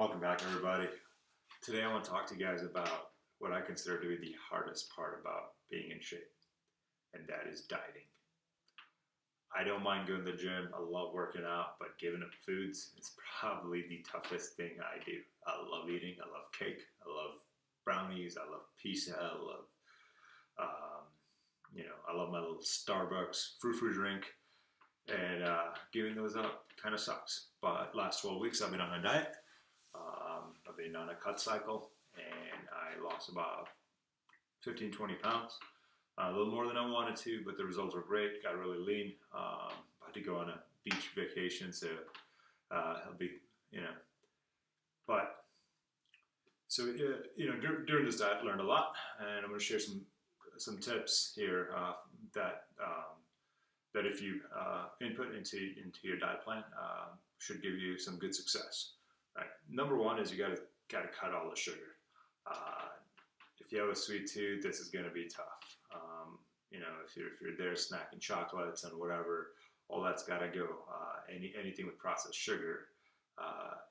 Welcome back, everybody. Today, I want to talk to you guys about what I consider to be the hardest part about being in shape, and that is dieting. I don't mind going to the gym, I love working out, but giving up foods is probably the toughest thing I do. I love eating, I love cake, I love brownies, I love pizza, I love, um, I love my little Starbucks frou-frou drink, and giving those up kind of sucks. But last 12 weeks, I've been on a diet. I've been on a cut cycle, and I lost about 15-20 pounds. A little more than I wanted to, but the results were great. Got really lean. About to go on a beach vacation, so I'll be, But so during this diet, I learned a lot, and I'm going to share some tips here that if you input into your diet plan, should give you some good success. Right. Number one is you got to cut all the sugar. If you have a sweet tooth, this is going to be tough. If you're there snacking chocolates and whatever, all that's got to go. Anything with processed sugar,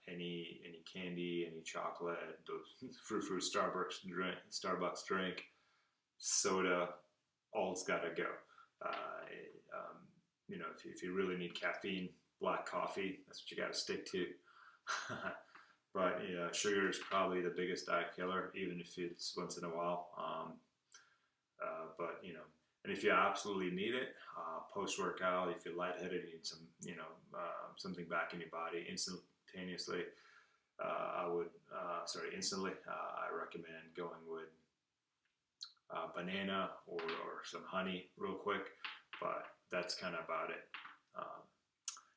any candy, any chocolate, those frou-frou Starbucks drink, soda, all's got to go. If you really need caffeine, black coffee, that's what you got to stick to. But sugar is probably the biggest diet killer, even if it's once in a while. And if you absolutely need it, post-workout, if you're lightheaded, need some, something back in your body instantaneously, instantly, I recommend going with banana or some honey real quick, but that's kind of about it.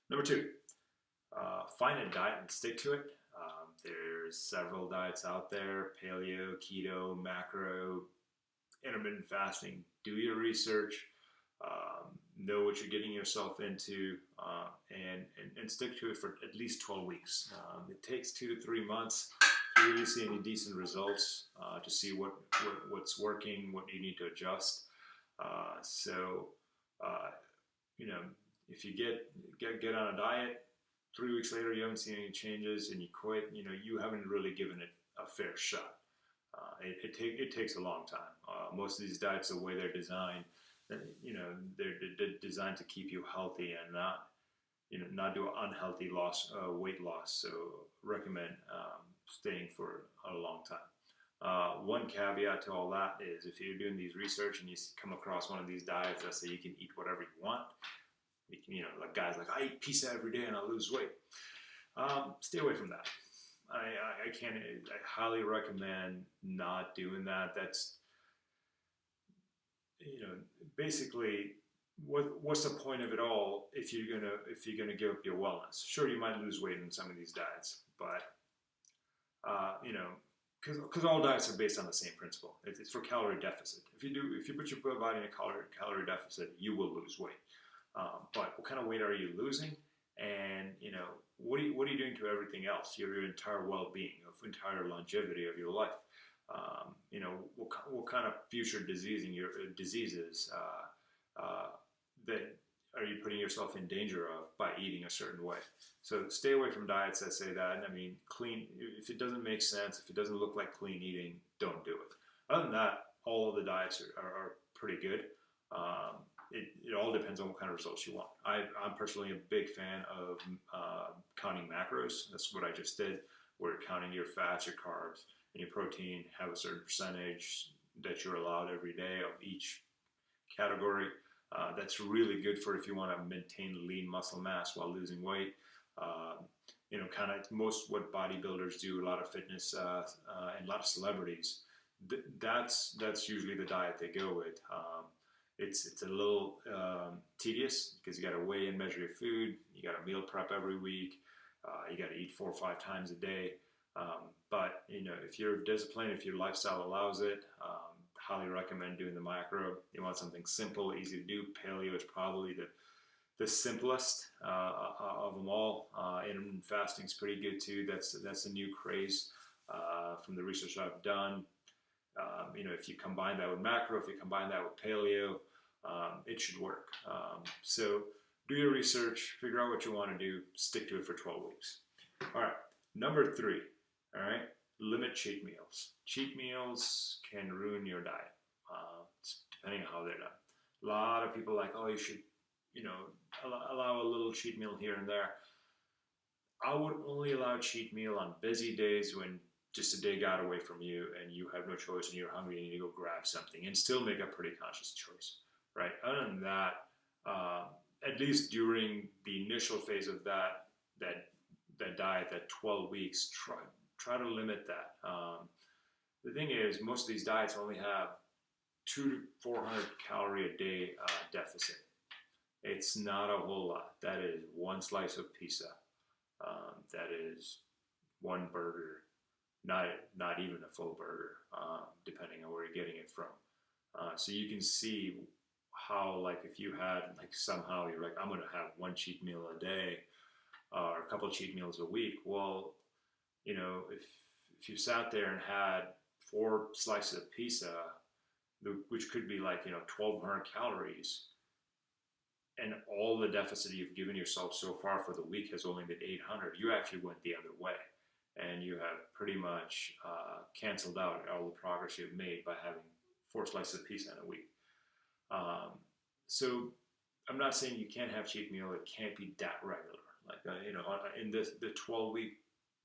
Number two, find a diet and stick to it. There's several diets out there: paleo, keto, macro, intermittent fasting. Do your research, know what you're getting yourself into, and stick to it for at least 12 weeks. It takes 2 to 3 months to really see any decent results, to see what's working, what you need to adjust. If you get on a diet, 3 weeks later you haven't seen any changes and you quit, you haven't really given it a fair shot. It takes a long time. Most of these diets, the way they're designed, they're designed to keep you healthy and not do unhealthy weight loss. So recommend staying for a long time. One caveat to all that is if you're doing these research and you come across one of these diets that say you can eat whatever you want, like guys like, I eat pizza every day and I lose weight. Stay away from that. I highly recommend not doing that. That's, basically, what's the point of it all if you're gonna give up your wellness? Sure, you might lose weight in some of these diets, but because all diets are based on the same principle. It's for calorie deficit. If you put your body in a calorie deficit, you will lose weight. But what kind of weight are you losing? And what are you doing to everything else? Your entire well-being, of entire longevity of your life. What kind of future diseases that are you putting yourself in danger of by eating a certain way? So stay away from diets that say that. Clean. If it doesn't make sense, if it doesn't look like clean eating, don't do it. Other than that, all of the diets are pretty good. It all depends on what kind of results you want. I'm personally a big fan of counting macros. That's what I just did, where you're counting your fats, your carbs, and your protein, have a certain percentage that you're allowed every day of each category. That's really good for if you want to maintain lean muscle mass while losing weight. Kind of most what bodybuilders do, a lot of fitness and a lot of celebrities. That's usually the diet they go with. It's a little tedious because you got to weigh and measure your food. You got to meal prep every week. You got to eat 4 or 5 times a day. But if you're disciplined, if your lifestyle allows it, highly recommend doing the macro. You want something simple, easy to do. Paleo is probably the simplest of them all. Intermittent fasting is pretty good too. That's a new craze from the research I've done. If you combine that with macro, if you combine that with paleo, it should work. So do your research, figure out what you want to do, stick to it for 12 weeks. All right, number 3, All right, limit cheat meals. Cheat meals can ruin your diet, depending on how they're done. A lot of people are like, oh, you should, you know, allow a little cheat meal here and there. I would only allow cheat meal on busy days when just a day got away from you and you have no choice and you're hungry and you go grab something and still make a pretty conscious choice, right? Other than that, uh, at least during the initial phase of that that diet, that 12 weeks, try to limit that. The thing is, most of these diets only have 200 to 400 calorie a day deficit. It's not a whole lot. That is one slice of pizza. That is one burger, not even a full burger, depending on where you're getting it from. So you can see how, like, if you had, like, somehow you're like, I'm gonna have one cheat meal a day or a couple cheat meals a week. Well, if you sat there and had four slices of pizza, which could be like 1,200 calories, and all the deficit you've given yourself so far for the week has only been 800, you actually went the other way. And you have pretty much canceled out all the progress you've made by having four slices of pizza in a week. So I'm not saying you can't have cheat meal. It can't be that regular. Like, in the 12-week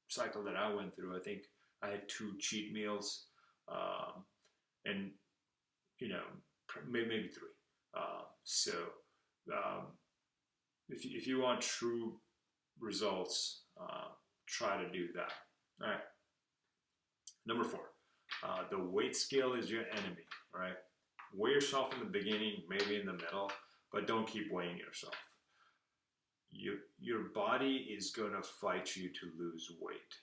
cycle that I went through, I think I had 2 cheat meals, and maybe 3. So if you want true results, try to do that. All right. Number 4, the weight scale is your enemy. All right. Weigh yourself in the beginning, maybe in the middle, but don't keep weighing yourself. Your body is going to fight you to lose weight.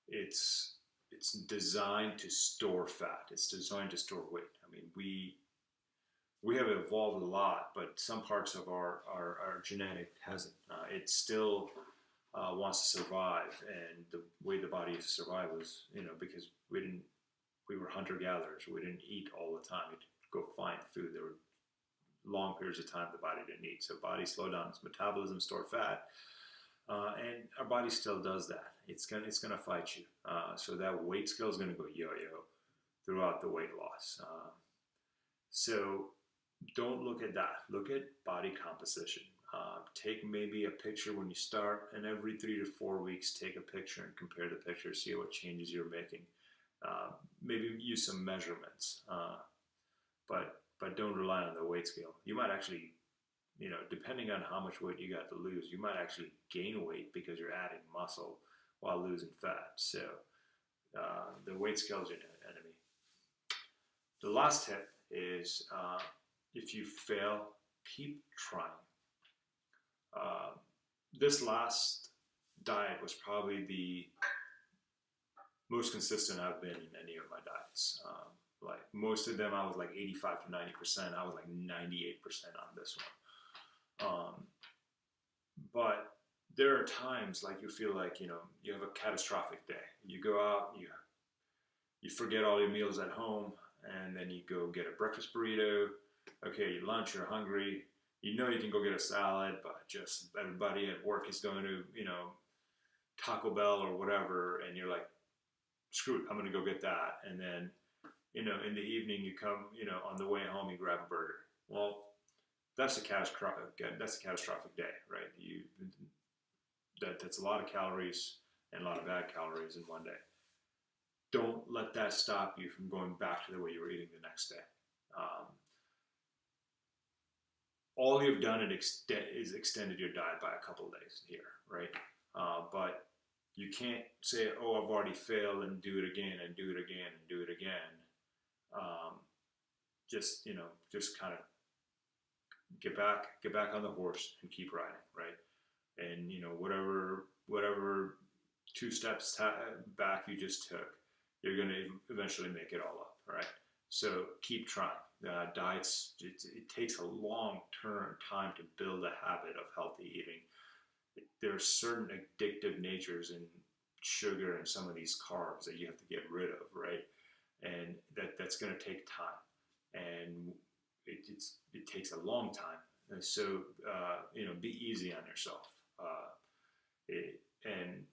It's designed to store fat. It's designed to store weight. I mean, we have evolved a lot, but some parts of our genetic hasn't. It still wants to survive, and the way the body used to survive was, because we were hunter-gatherers. We didn't eat all the time. We'd go find food. There were long periods of time the body didn't eat. So body slowed down its metabolism, store fat, and our body still does that. It's gonna fight you. So that weight scale is gonna go yo-yo throughout the weight loss. So don't look at that. Look at body composition. Take maybe a picture when you start, and every 3 to 4 weeks, take a picture and compare the picture, see what changes you're making. Maybe use some measurements, but don't rely on the weight scale. You might actually, depending on how much weight you got to lose, you might actually gain weight because you're adding muscle while losing fat. So the weight scale is your enemy. The last tip is, if you fail, keep trying. This last diet was probably the most consistent I've been in any of my diets. Like most of them, I was like 85 to 90%. I was like 98% on this one. But there are times like you feel like, you have a catastrophic day. You go out, you forget all your meals at home, and then you go get a breakfast burrito. Okay, lunch, you're hungry. You can go get a salad, but just everybody at work is going to, Taco Bell or whatever, and you're like, screw it, I'm going to go get that. And then, in the evening you come, on the way home you grab a burger. Well, that's a catastrophic day, right? That's a lot of calories and a lot of bad calories in one day. Don't let that stop you from going back to the way you were eating the next day. All you've done is extended your diet by a couple of days here, right? But you can't say, oh, I've already failed, and do it again and do it again and do it again. Just kind of get back on the horse and keep riding, right? And whatever 2 steps back you just took, you're going to eventually make it all up, right? So keep trying. Diets, it takes a long-term time to build a habit of healthy eating. There are certain addictive natures in sugar and some of these carbs that you have to get rid of, right? And that's going to take time, and it takes a long time. And so be easy on yourself, and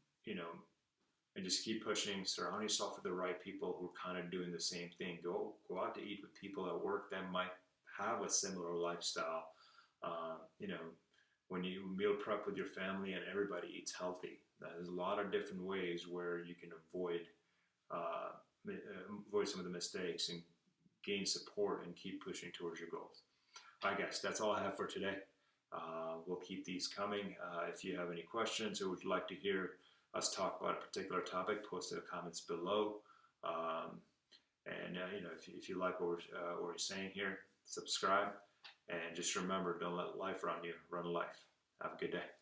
and just keep pushing. Surround yourself with the right people who are kind of doing the same thing. Go out to eat with people at work that might have a similar lifestyle. You know, when you meal prep with your family and everybody eats healthy, there's a lot of different ways where you can uh, avoid some of the mistakes and gain support and keep pushing towards your goals. I guess that's all I have for today. We'll keep these coming. If you have any questions or would like to hear us talk about a particular topic, post in the comments below. You know, if you like what we're saying here, subscribe. And just remember, don't let life run you. Run life. Have a good day.